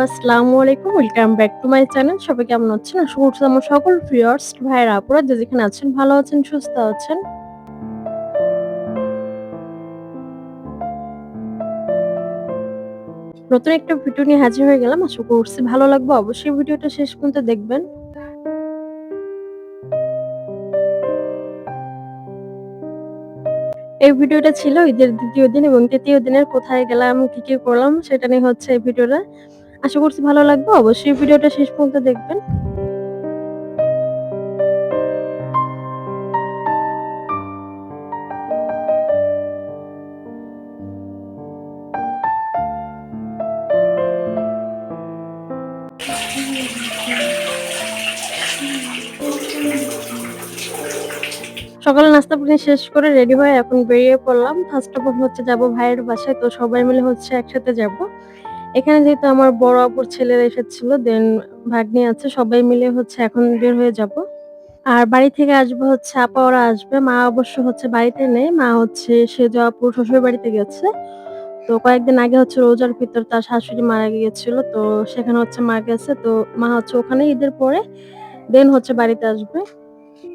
আসসালামু আলাইকুম। Welcome back to my channel. সবাই কেমন আছেন? আশা করছি আমার সকল ভিউয়ার্স, ভাইয়েরা, আপুরা যে যেখানে আছেন ভালো আছেন, সুস্থ আছেন। নতুন একটা ভিডিও নিয়ে হাজির হয়ে গেলাম। আশা করছি ভালো লাগবে। অবশ্যই ভিডিওটা শেষ পর্যন্ত দেখবেন। এই ভিডিওটা ছিল ঈদের ২য় দিন এবং ৩য় দিনের কোথায় গেলাম, কি করলাম সেটা নিয়ে হচ্ছে এই ভিডিওটা। আশা করছি ভালো লাগবে। অবশ্যই ভিডিওটা শেষ পর্যন্ত দেখবেন। সকালে নাস্তা পানি শেষ করে রেডি হয়ে এখন বেরিয়ে পড়লাম। ফার্স্ট অফ অল হচ্ছে যাবো ভাইয়ের বাসায়। তো সবাই মিলে হচ্ছে একসাথে যাবো। এখানে যেহেতু আমার বড় আপুর ছেলেরা এসেছিল, দেন ভাগ্নি আছে, সবাই মিলে হচ্ছে এখন বের হয়ে যাবো। আর বাড়ি থেকে আসবে হচ্ছে আপা, ওরা আসবে। মা অবশ্য হচ্ছে বাড়িতে নেই। মা হচ্ছে সেজ আপুর শ্বশুর বাড়িতে গেছে। তো কয়েকদিন আগে হচ্ছে রোজার ভিতর তার শাশুড়ি মারা গিয়েছিল। তো সেখানে হচ্ছে মা গেছে। তো মা হচ্ছে ওখানে ঈদের পরে দেন হচ্ছে বাড়িতে আসবে।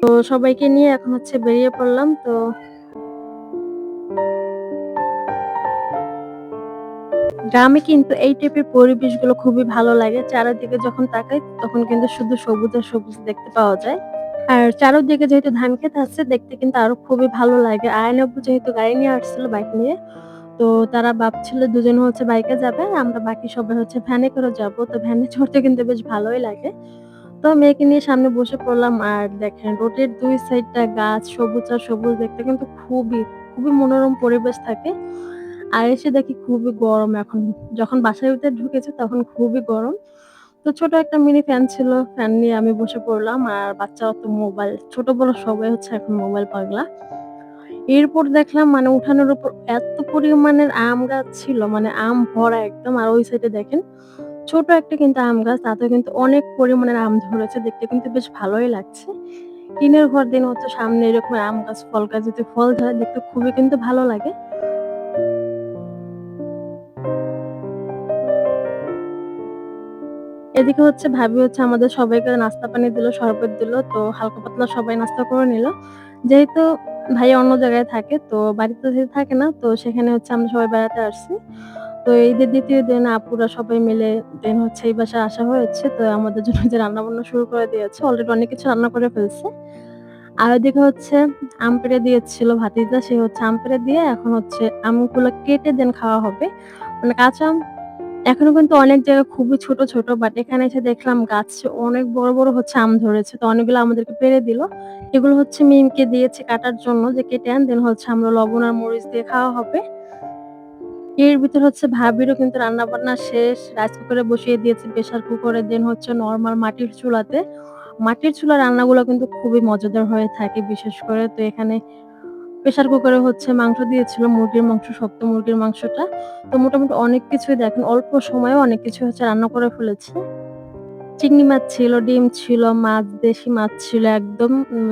তো সবাইকে নিয়ে এখন হচ্ছে বেরিয়ে পড়লাম। তো গ্রামে কিন্তু এই টাইপের পরিবেশগুলো খুবই ভালো লাগে। চারিদিকে যখন তাকাই তখন কিন্তু শুধু সবুজ আর সবুজ দেখতে পাওয়া যায়। আর চারদিকে যেহেতু ধান ক্ষেত আছে, দেখতে কিন্তু আরো খুবই ভালো লাগে। আয়ান আব্বু যেহেতু গাড়ি নিয়ে আসছিল বাইক নিয়ে, তো তারা ভাবছিল দুজন হচ্ছে বাইকে যাবে, আমরা বাকি সবাই হচ্ছে ভ্যানে করে যাবো। তো ভ্যানে চড়তে কিন্তু বেশ ভালোই লাগে। তো মেয়েকে নিয়ে সামনে বসে পড়লাম। আর দেখেন রোডের ২ সাইডটা গাছ, সবুজ আর সবুজ দেখতে কিন্তু খুবই মনোরম পরিবেশ থাকে। আর এসে দেখি খুবই গরম এখন। যখন বাসার ভিতরে ঢুকেছি তখন খুবই গরম। তো ছোট একটা মিনি ফ্যান ছিল। ফ্যান নিয়ে আমি বসে পড়লাম। আর বাচ্চারা তো মোবাইল, ছোট বড় সবাই হচ্ছে এখন মোবাইল পাগলা। এরপর দেখলাম মানে উঠানের উপর এত পরিমাণের আম গাছ ছিল, মানে আম ভরা একদম। আর ওই সাইডে দেখেন ছোট একটা কিন্তু আম গাছ, তাতেও কিন্তু অনেক পরিমাণের আম ধরেছে। দেখতে কিন্তু বেশ ভালোই লাগছে। টিনের ঘর দিন হচ্ছে সামনে এরকম আম গাছ, ফল গাছ, যদি ফল ধরে দেখতে খুবই কিন্তু ভালো লাগে। এদিকে হচ্ছে ভাবি হচ্ছে আমাদের সবাইকে নাস্তা পানি দিল, শরবত দিল। তো হালকা পাতলা সবাই নাস্তা করে নিল। যেহেতু ভাইয়া অন্য জায়গায় থাকে, তো বাড়িতে যেহেতু থাকে না, তো সেখানে হচ্ছে আমরা সবাই বেড়াতে আসছি। তো ঈদের ২য় দিন আপুরা সবাই মিলে দেন হচ্ছে এই বাসায় আসা হয়েছে। তো আমাদের জন্য যে রান্নাবান্না শুরু করে দিয়েছে। অলরেডি অনেক কিছু রান্না করে ফেলছে। আর ওইদিকে হচ্ছে আম পেড়ে দিয়েছিল ভাতিজা। সে হচ্ছে আম পেড়ে দিয়ে এখন হচ্ছে আমগুলো কেটে দেন খাওয়া হবে। মানে কাঁচা আম এখনো কিন্তু অনেক জায়গায় খুবই ছোট, ছোট, বাট এখানে এসে দেখলাম গাছ অনেক বড় হচ্ছে আম ধরেছে। তো অনেকগুলো আমাদেরকে পেড়ে দিল। এগুলো হচ্ছে মিমকে দিয়েছে কাটার জন্য, যে কেটে আন, দেন হচ্ছে আমরা লবণ আর মরিচ দিয়ে খাওয়া হবে। এর ভিতর হচ্ছে ভাবিরও কিন্তু রান্নাবান্না শেষ। রাইস কুকারে বসিয়ে দিয়েছে, প্রেশার কুকারে, দেন হচ্ছে নরমাল মাটির চুলাতে। মাটির চুলার রান্নাগুলো কিন্তু খুবই মজাদার হয়ে থাকে বিশেষ করে। তো এখানে প্রেশার কুকারে হচ্ছে মাংস দিয়েছিল, মুরগির মাংস, শক্ত মুরগির মাংসটা। তো মোটামুটি অনেক কিছুই দেখেন অল্প সময়ে অনেক কিছু হচ্ছে রান্না করে ফেলেছে। চিংড়ি মাছ ছিল, ডিম ছিল, মাছ, দেশি মাছ ছিল একদম,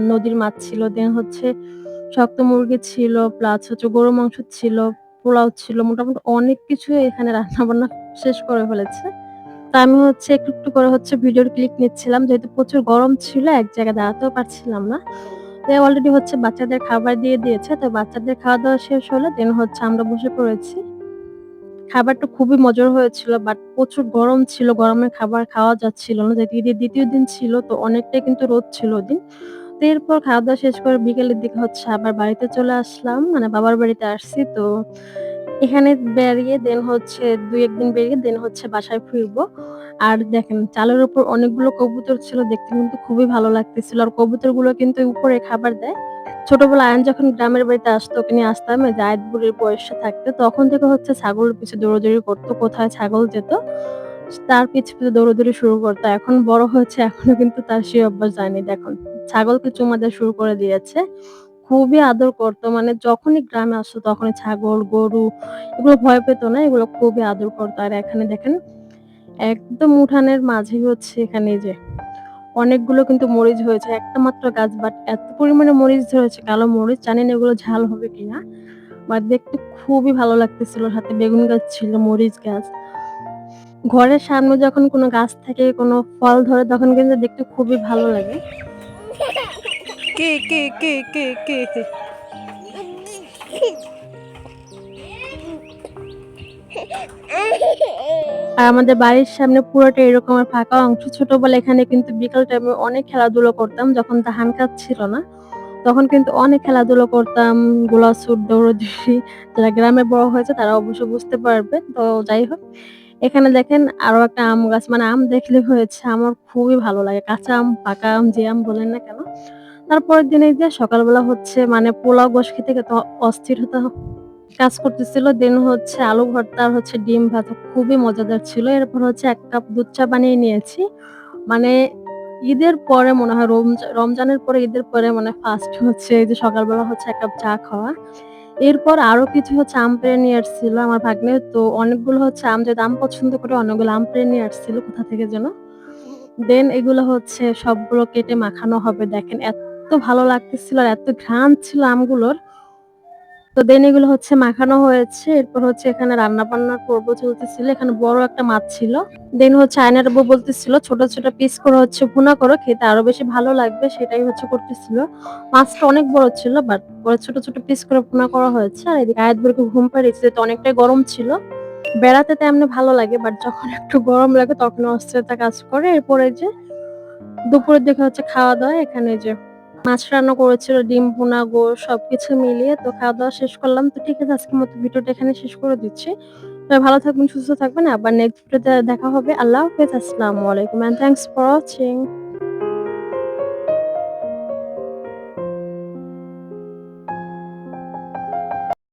নদীর মাছ ছিল। দেন হচ্ছে শক্ত মুরগি ছিল, প্লাস হচ্ছে গরুর মাংস ছিল, পোলাও ছিল। মোটামুটি অনেক কিছুই এখানে রান্নাবান্না শেষ করে ফেলেছে। তো আমি হচ্ছে একটু করে হচ্ছে ভিডিওর ক্লিপ নিচ্ছিলাম। যেহেতু প্রচুর গরম ছিল, এক জায়গায় দাঁড়াতেও পারছিলাম না। তো অলরেডি হচ্ছে বাচ্চাদের খাবার দিয়ে দিয়েছে। তো বাচ্চাদের খাওয়া-দাওয়া শেষ হলে দেন হচ্ছে আমরা বসে পড়েছি। খাবারটা খুবই মজার হয়েছিল, বাট প্রচুর গরম ছিল। গরমে খাবার খাওয়া যাচ্ছিল না। যেহেতু ঈদের ২য় দিন ছিল, তো অনেকটাই কিন্তু রোদ ছিল ওদিন। তো এরপর খাওয়া-দাওয়া শেষ করে বিকেলের দিকে হচ্ছে আবার বাড়িতে চলে আসলাম। মানে বাবার বাড়িতে আসছি। তো এখানে বেরিয়ে দেন হচ্ছে ২-১ দিন বেরিয়ে দেন হচ্ছে বাসায় ফিরবো। আর দেখেন চালের উপর অনেকগুলো কবুতর ছিল। দেখতে কিন্তু খুবই ভালো লাগতেছিল। আর কবুতরগুলো কিন্তু উপরে খাবার দেয়। ছোটবেলায় আয়ান যখন গ্রামের বাড়িতে আসতো, ওকে নিয়ে আসতাম এই যে আয়াত বুড়ির বয়সে থাকতে। তখন থেকে হচ্ছে ছাগলের পিছে দৌড়াদৌড়ি করতো। কোথায় ছাগল যেত, তার পিছে দৌড়াদৌড়ি শুরু করতো। এখন বড় হয়েছে, এখনো কিন্তু তার সেই অভ্যাস যায়নি। দেখুন ছাগলকে চুমা দেয়া শুরু করে দিয়েছে। খুবই আদর করতো। মানে যখনই গ্রামে আসতো তখনই ছাগল, গরু এগুলো ভয় পেত না। এগুলো খুবই আদর করতো। আর এখানে দেখেন একদম উঠানের মাঝেই হচ্ছে এখানে এই যে অনেকগুলো কিন্তু মরিচ হয়েছে। একটা মাত্র গাছ, বাট এত পরিমাণে মরিচ ধরেছে, কালো মরিচ। জানি না এগুলো ঝাল হবে কিনা। বাট দেখতে খুবই ভালো লাগতেছিল। সাথে বেগুন গাছ ছিল, মরিচ গাছ। ঘরের সামনে যখন কোনো গাছ থাকে, কোনো ফল ধরে তখন কিন্তু দেখতে খুবই ভালো লাগে। কে কে কে কে কে কে? আর আমাদের বাড়ির সামনে পুরোটা এরকমের ফাঁকা অংশ। ছোট বলে এখানে কিন্তু বিকাল টাইমে অনেক খেলাধুলা করতাম। যখন ধান কাজ ছিল না, তখন কিন্তু অনেক খেলাধুলা করতাম। গোলাছুট, দৌড়াদৌড়ি। যারা গ্রামে বড় হয়েছে তারা অবশ্য বুঝতে পারবে। তো যাই হোক, এখানে দেখেন আরো একটা আম গাছ। মানে আম দেখলে হয়েছে আমার খুবই ভালো লাগে। কাঁচা আম, পাকা আম যে আম বলেন না কেন। তারপরের দিন এই যে সকালবেলা হচ্ছে মানে পোলাও গোশ খেতে, খেতে অস্থির হতে কাজ করতেছিল। দেন হচ্ছে আলু ভর্তা আর হচ্ছে ডিম ভাজা খুবই মজাদার ছিল। এরপর হচ্ছে ১ কাপ দুধ চা বানিয়ে নিয়েছি। মানে ঈদের পরে মনে হয় রমজানের পরে ঈদের পরে মানে ফার্স্ট হচ্ছে এই যে সকালবেলা হচ্ছে ১ কাপ চা খাওয়া। এরপর আরো কিছু হচ্ছে আম পেড়ে নিয়ে আসছিল আমার ভাগ্নে। তো অনেকগুলো হচ্ছে আম, যেহেতু আম পছন্দ করে অনেকগুলো আম পেড়ে নিয়ে আসছিল কোথা থেকে যেন। দেন এগুলো হচ্ছে সবগুলো কেটে মাখানো হবে। দেখেন এত ভালো লাগতেছিল আর এত ঘ্রাণ ছিল আমগুলোর। তো দেন এগুলো হচ্ছে মাখানো হয়েছে। এরপর হচ্ছে এখানে রান্না-বান্নার পর্ব চলতেছিল। এখানে বড় একটা মাছ ছিল। দেন হচ্ছে আয়নার আব্বু বলতেছিল, "ছোট, ছোট পিস করে হচ্ছে ভুনা করো, খেতে আরো বেশি ভালো লাগবে।" সেটাই হচ্ছে করতেছিল। মাছটা অনেক বড় ছিল, বাট পরে ছোট, ছোট পিস করে ভুনা করা হয়েছে। আর এদিকে আয়াত বেরকে ঘুম পাড়িয়েছি, যেহেতু অনেকটাই গরম ছিল। বেড়াতে তো এমনি ভালো লাগে, বাট যখন একটু গরম লাগে তখন অস্থিরতা কাজ করে। এরপর এই যে দুপুরের দিকে হচ্ছে খাওয়া-দাওয়া। এখানে এই যে মাছ রান্না করেছিল, ডিম ভুনা, গোশ সবকিছু মিলিয়ে তো খাওয়া-দাওয়া শেষ করলাম। তো ঠিক আছে, আজকের মতো ভিডিওটা এখানে শেষ করে দিচ্ছি। সবাই ভালো থাকবেন, সুস্থ থাকবেন। আবার নেক্সট ভিডিওতে দেখা হবে। আল্লাহ হাফেজ। আসসালামু আলাইকুম, অ্যান্ড থ্যাংকস ফর ওয়াচিং।